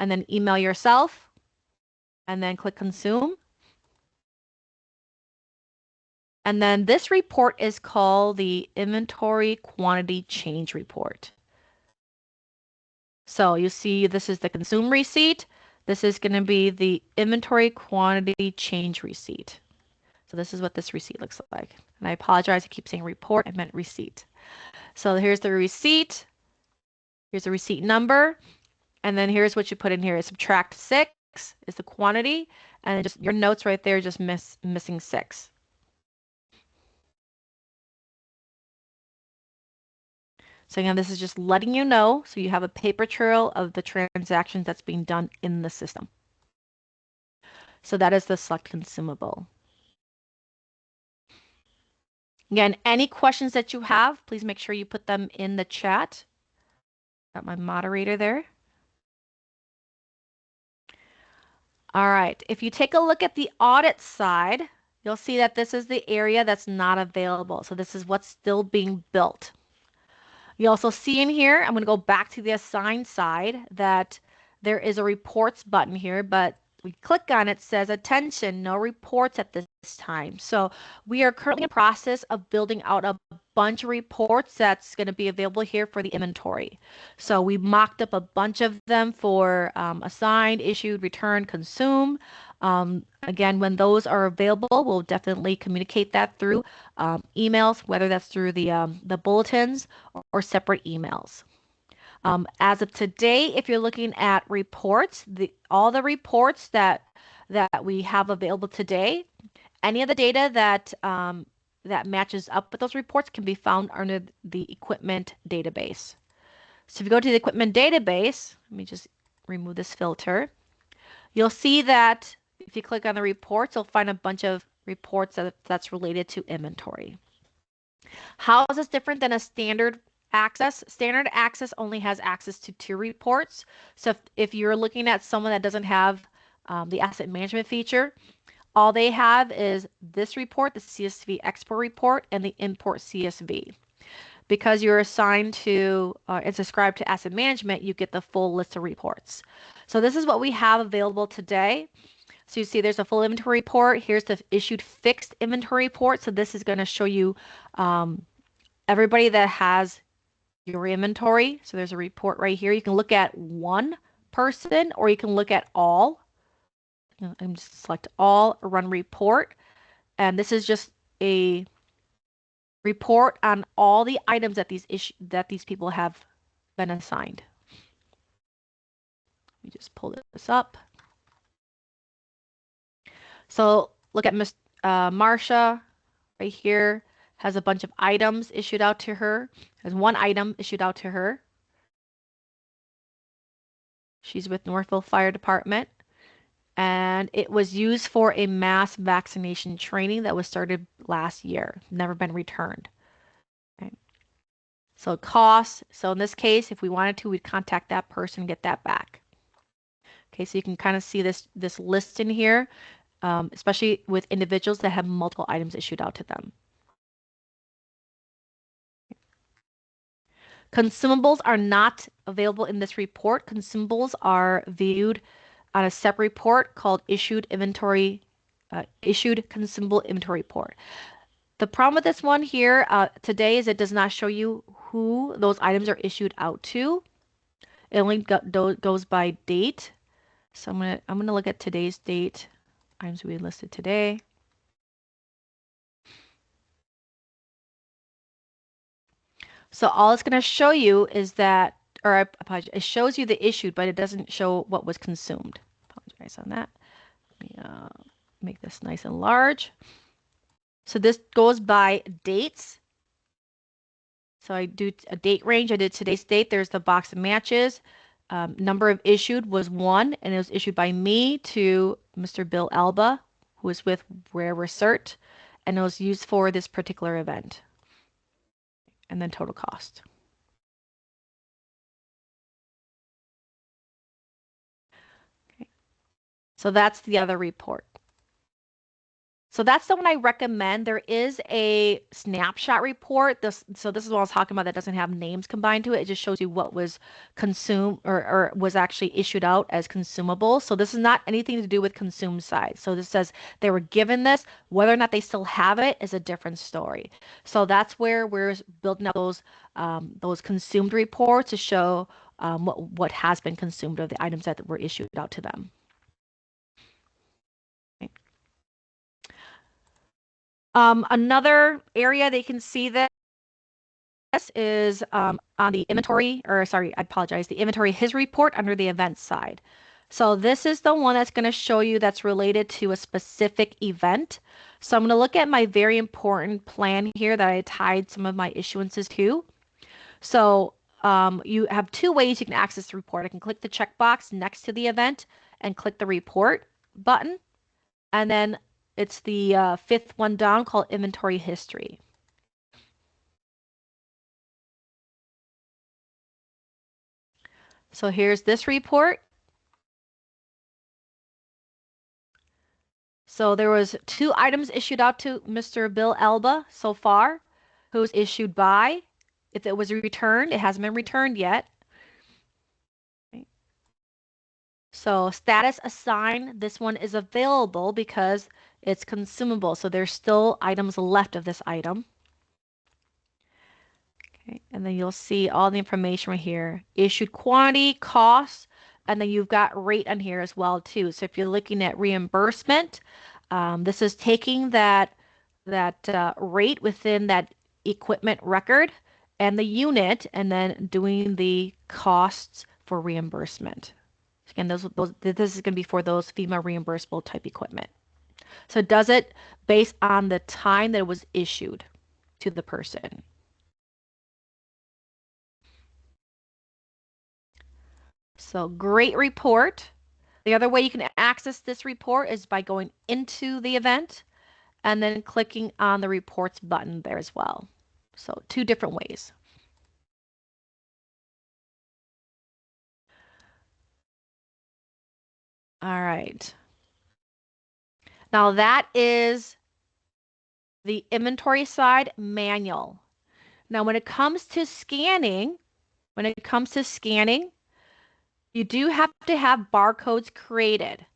and then email yourself, and then click consume. And then this report is called the inventory quantity change report. So you see this is the consume receipt. This is going to be the inventory quantity change receipt. So this is what this receipt looks like. And I apologize, I keep saying report, I meant receipt. So here's the receipt. Here's the receipt number. And then here's what you put in here. Subtract 6 is the quantity. And just your notes right there, just missing 6. So again, this is just letting you know so you have a paper trail of the transactions that's being done in the system. So that is the select consumable. Again, any questions that you have, please make sure you put them in the chat. Got my moderator there. All right, if you take a look at the audit side, you'll see that this is the area that's not available. So this is what's still being built. You also see in here, I'm going to go back to the assign side, that there is a reports button here, but we click on it, says attention, no reports at this time. So we are currently in the process of building out a bunch of reports that's going to be available here for the inventory. So we mocked up a bunch of them for assigned, issued, returned, consume. Again, when those are available, we'll definitely communicate that through emails, whether that's through the bulletins or separate emails. As of today, if you're looking at reports, all the reports that we have available today, any of the data that that matches up with those reports can be found under the equipment database. So if you go to the equipment database, let me just remove this filter. You'll see that if you click on the reports, you'll find a bunch of reports that's related to inventory. How is this different than a standard access? Standard access only has access to 2 reports. So if you're looking at someone that doesn't have the asset management feature, all they have is this report, the CSV export report, and the import CSV. Because you're assigned to and subscribed to asset management, you get the full list of reports. So this is what we have available today. So you see there's a full inventory report. Here's the issued fixed inventory report. So this is going to show you everybody that has your inventory. So there's a report right here. You can look at one person or you can look at all. I'm just select all, run report. And this is just a report on all the items that these people have been assigned. me just pull this up. So look at Miss Marsha right here, has a bunch of items issued out to her, has one item issued out to her. She's with Northville Fire Department, and it was used for a mass vaccination training that was started last year, never been returned. Okay. So costs, so in this case, if we wanted to, we'd contact that person and get that back. Okay, so you can kind of see this list in here, especially with individuals that have multiple items issued out to them. Consumables are not available in this report. Consumables are viewed on a separate report called issued consumable inventory report. The problem with this one here today is it does not show you who those items are issued out to. It only goes by date. So I'm gonna look at today's date. Items we listed today. So all it's going to show you is that, or I apologize, it shows you the issued, but it doesn't show what was consumed. Apologize on that. Let me make this nice and large. So this goes by dates. So I do a date range. I did today's date. There's the box of matches. Number of issued was 1, and it was issued by me to Mr. Bill Alba, who was with Rare Recert, and it was used for this particular event. And then total cost. Okay. So that's the other report. So that's the one I recommend. There is a snapshot report. So this is what I was talking about that doesn't have names combined to it. It just shows you what was consumed or was actually issued out as consumable. So this is not anything to do with consumed side. So this says they were given this. Whether or not they still have it is a different story. So that's where we're building up those consumed reports to show what has been consumed of the items that were issued out to them. Another area that you can see this is on the inventory, or sorry, I apologize, the inventory his report under the events side. So this is the one that's going to show you that's related to a specific event. So I'm going to look at my very important plan here that I tied some of my issuances to. So you have two ways you can access the report. I can click the checkbox next to the event and click the report button. And then it's the fifth one down called inventory history. So here's this report. So there was 2 items issued out to Mr. Bill Elba so far, who was issued by. If it was returned, it hasn't been returned yet. Okay. So status assigned, this one is available because it's consumable. So there's still items left of this item. Okay. And then you'll see all the information right here. Issued quantity, cost, and then you've got rate on here as well too. So if you're looking at reimbursement, this is taking that rate within that equipment record and the unit, and then doing the costs for reimbursement. Again, this is going to be for those FEMA reimbursable type equipment. So it does it based on the time that it was issued to the person. So great report. The other way you can access this report is by going into the event and then clicking on the reports button there as well. So 2 different ways. All right. Now that is the inventory side manual. Now when it comes to scanning, you do have to have barcodes created.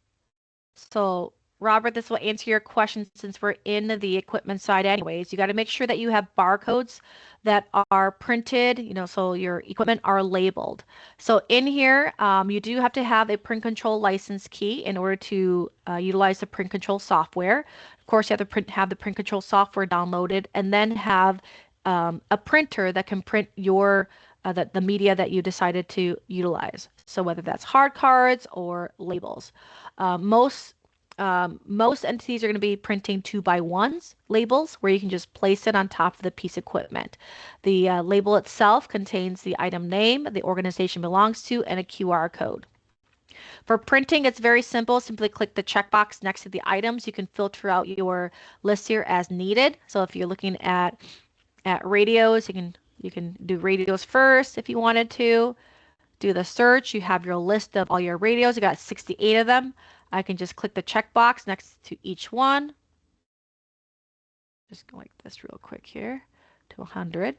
So Robert, this will answer your question since we're in the equipment side anyways. You got to make sure that you have barcodes that are printed, so your equipment are labeled. So in here, you do have to have a print control license key in order to utilize the print control software. Of course, you have to have the print control software downloaded and then have a printer that can print your the media that you decided to utilize. So whether that's hard cards or labels. Most entities are going to be printing 2x1s labels where you can just place it on top of the piece of equipment. The label itself contains the item name, the organization belongs to, and a QR code. For printing, it's very simple. Simply click the checkbox next to the items. You can filter out your list here as needed. So if you're looking at radios, you can do radios first if you wanted to. Do the search. You have your list of all your radios. I got 68 of them. I can just click the checkbox next to each one. Just go like this real quick here to 100.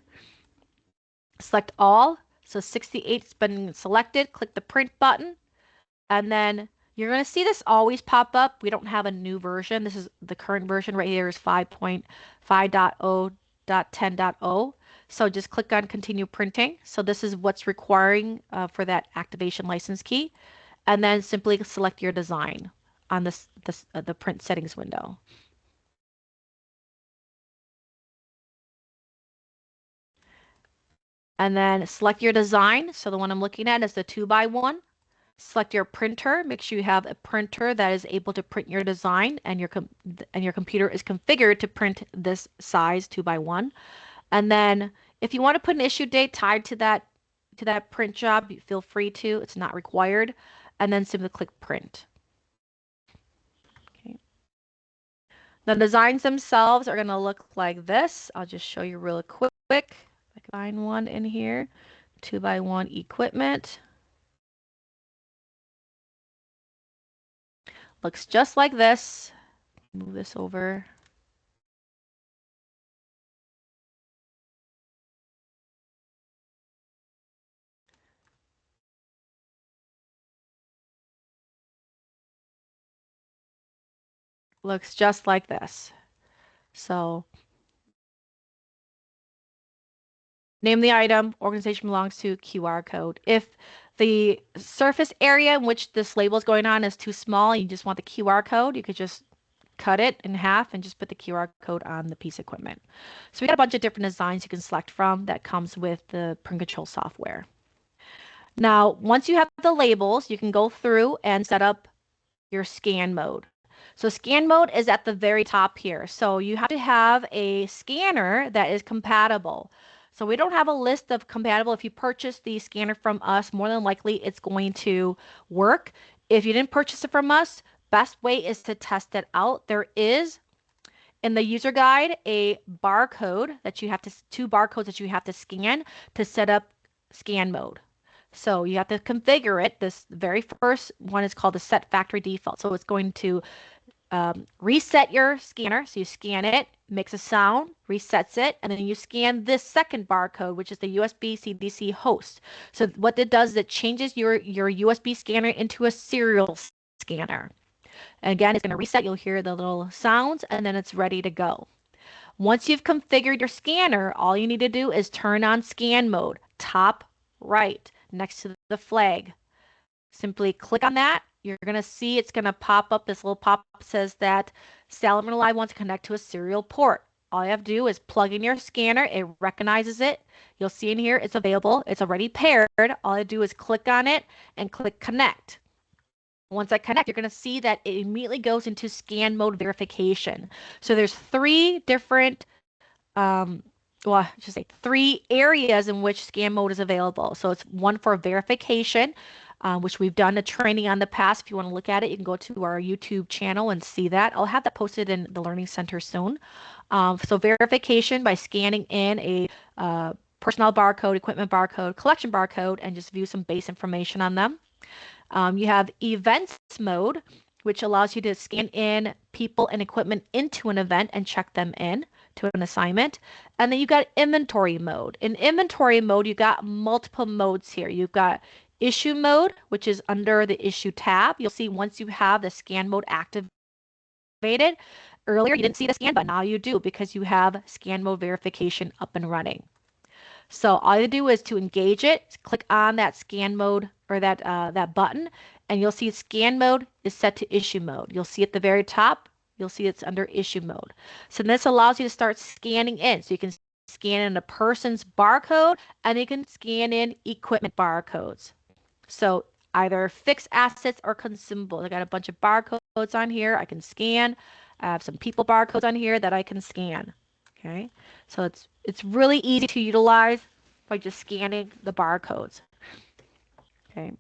Select all. So 68 has been selected. Click the print button. And then you're going to see this always pop up. We don't have a new version. This is the current version right here is 5.5.0.10.0. So just click on continue printing. So this is what's requiring for that activation license key. And then simply select your design on the print settings window. And then select your design. So the one I'm looking at is the 2x1. Select your printer. Make sure you have a printer that is able to print your design, and your computer is configured to print this size 2x1. And then if you want to put an issue date tied to that print job, you feel free to. It's not required. And then simply click print. Okay. The designs themselves are going to look like this. I'll just show you real quick. I can find one in here. 2x1 equipment. Looks just like this. Move this over. Looks just like this. So name the item, organization belongs to, QR code. If the surface area in which this label is going on is too small and you just want the QR code, you could just cut it in half and just put the QR code on the piece of equipment. So we got a bunch of different designs you can select from that comes with the print control software. Now, once you have the labels, you can go through and set up your scan mode. So scan mode is at the very top here. So you have to have a scanner that is compatible. So we don't have a list of compatible. If you purchase the scanner from us, more than likely it's going to work. If you didn't purchase it from us, best way is to test it out. There is in the user guide a barcode that you have to, two barcodes that you have to scan to set up scan mode. So you have to configure it. This very first one is called the set factory default. So it's going to reset your scanner. So you scan it, makes a sound, resets it, and then you scan this second barcode, which is the USB CDC host. So what it does is it changes your USB scanner into a serial scanner. And again, it's going to reset. You'll hear the little sounds, and then it's ready to go. Once you've configured your scanner, all you need to do is turn on scan mode, top right, next to the flag. Simply click on that. You're going to see it's going to pop up. This little pop-up says that SalamanderLive wants to connect to a serial port. All you have to do is plug in your scanner. It recognizes it. You'll see in here it's available. It's already paired. All I do is click on it and click connect. Once I connect, you're going to see that it immediately goes into scan mode verification. So there's three different well, I should say 3 areas in which scan mode is available. So it's one for verification, which we've done a training on the past. If you want to look at it, you can go to our YouTube channel and see that. I'll have that posted in the Learning Center soon. So verification by scanning in a personnel barcode, equipment barcode, collection barcode, and just view some base information on them. You have events mode, which allows you to scan in people and equipment into an event and check them in to an assignment. And then you got inventory mode. In inventory mode, you got multiple modes here. You've got issue mode, which is under the issue tab. You'll see once you have the scan mode activated. Earlier, you didn't see the scan, but now you do because you have scan mode verification up and running. So all you do is to engage it, click on that scan mode or that button, and you'll see scan mode is set to issue mode. You'll see at the very top, you'll see it's under issue mode. So this allows you to start scanning in. So you can scan in a person's barcode, and you can scan in equipment barcodes. So either fixed assets or consumables. I got a bunch of barcodes on here I can scan. I have some people barcodes on here that I can scan. Okay, so it's really easy to utilize by just scanning the barcodes. Okay.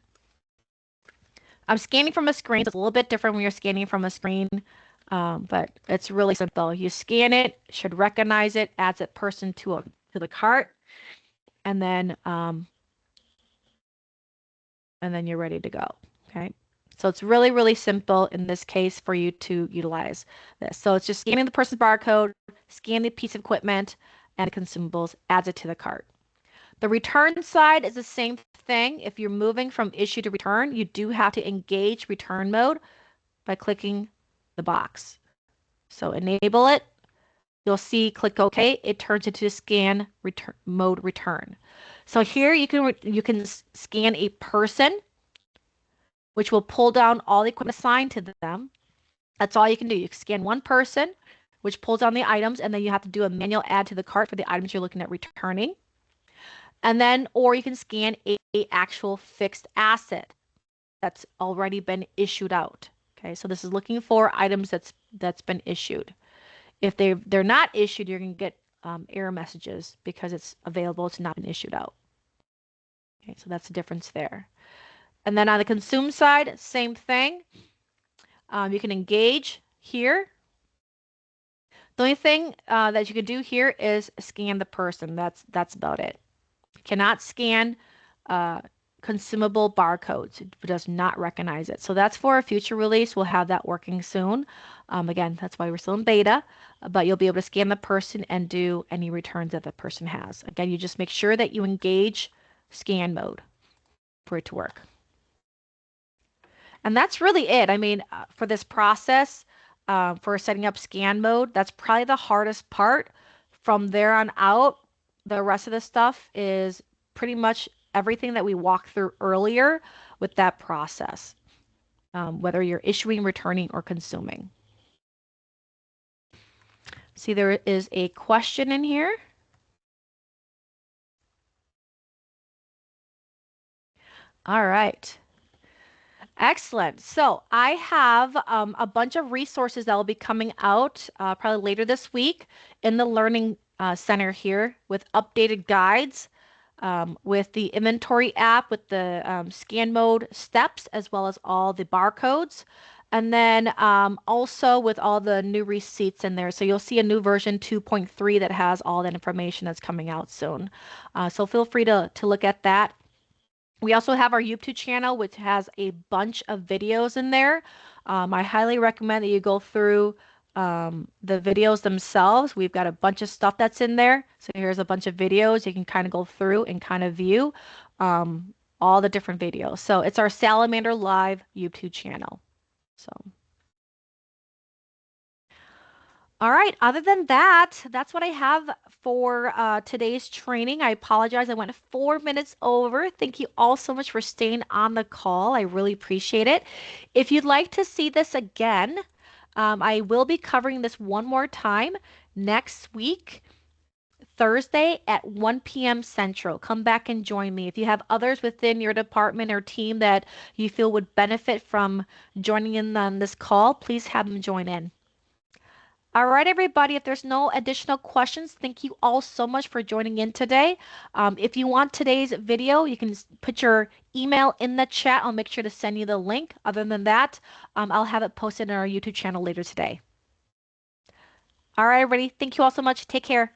I'm scanning from a screen. So it's a little bit different when you're scanning from a screen, but it's really simple. You scan it, should recognize it, adds a person to the cart, and then you're ready to go. Okay. So it's really, really simple in this case for you to utilize this. So it's just scanning the person's barcode, scan the piece of equipment and the consumables, adds it to the cart. The return side is the same thing. If you're moving from issue to return, you do have to engage return mode by clicking the box. So enable it. You'll see click OK. It turns into scan return mode return. So here you can scan a person, which will pull down all the equipment assigned to them. That's all you can do. You can scan one person, which pulls down the items, and then you have to do a manual add to the cart for the items you're looking at returning. And then, or you can scan a actual fixed asset that's already been issued out. Okay, so this is looking for items that's been issued. If they're not issued, you're going to get error messages because it's available to not been issued out. Okay, so that's the difference there. And then on the consume side, same thing. You can engage here. The only thing that you can do here is scan the person. That's about it. You cannot scan consumable barcodes. It does not recognize it. So that's for a future release. We'll have that working soon. Again, that's why we're still in beta, but you'll be able to scan the person and do any returns that the person has. Again, you just make sure that you engage scan mode for it to work. And that's really it. I mean, for this process, for setting up scan mode, that's probably the hardest part. From there on out, the rest of the stuff is pretty much everything that we walked through earlier with that process, whether you're issuing, returning, or consuming. See, there is a question in here. All right. Excellent. So I have a bunch of resources that will be coming out probably later this week in the Learning Center here with updated guides, with the inventory app, with the scan mode steps, as well as all the barcodes. And then also with all the new receipts in there. So you'll see a new version 2.3 that has all that information that's coming out soon. So feel free to look at that. We also have our YouTube channel, which has a bunch of videos in there. I highly recommend that you go through the videos themselves. We've got a bunch of stuff that's in there. So here's a bunch of videos. You can kind of go through and kind of view all the different videos. So it's our Salamander Live YouTube channel. So. All right, other than that, that's what I have for today's training. I apologize, I went 4 minutes over. Thank you all so much for staying on the call. I really appreciate it. If you'd like to see this again, I will be covering this one more time next week, Thursday at 1 p.m. Central. Come back and join me. If you have others within your department or team that you feel would benefit from joining in on this call, please have them join in. All right, everybody, if there's no additional questions, thank you all so much for joining in today. If you want today's video, you can put your email in the chat. I'll make sure to send you the link. Other than that, I'll have it posted on our YouTube channel later today. All right, everybody, thank you all so much. Take care.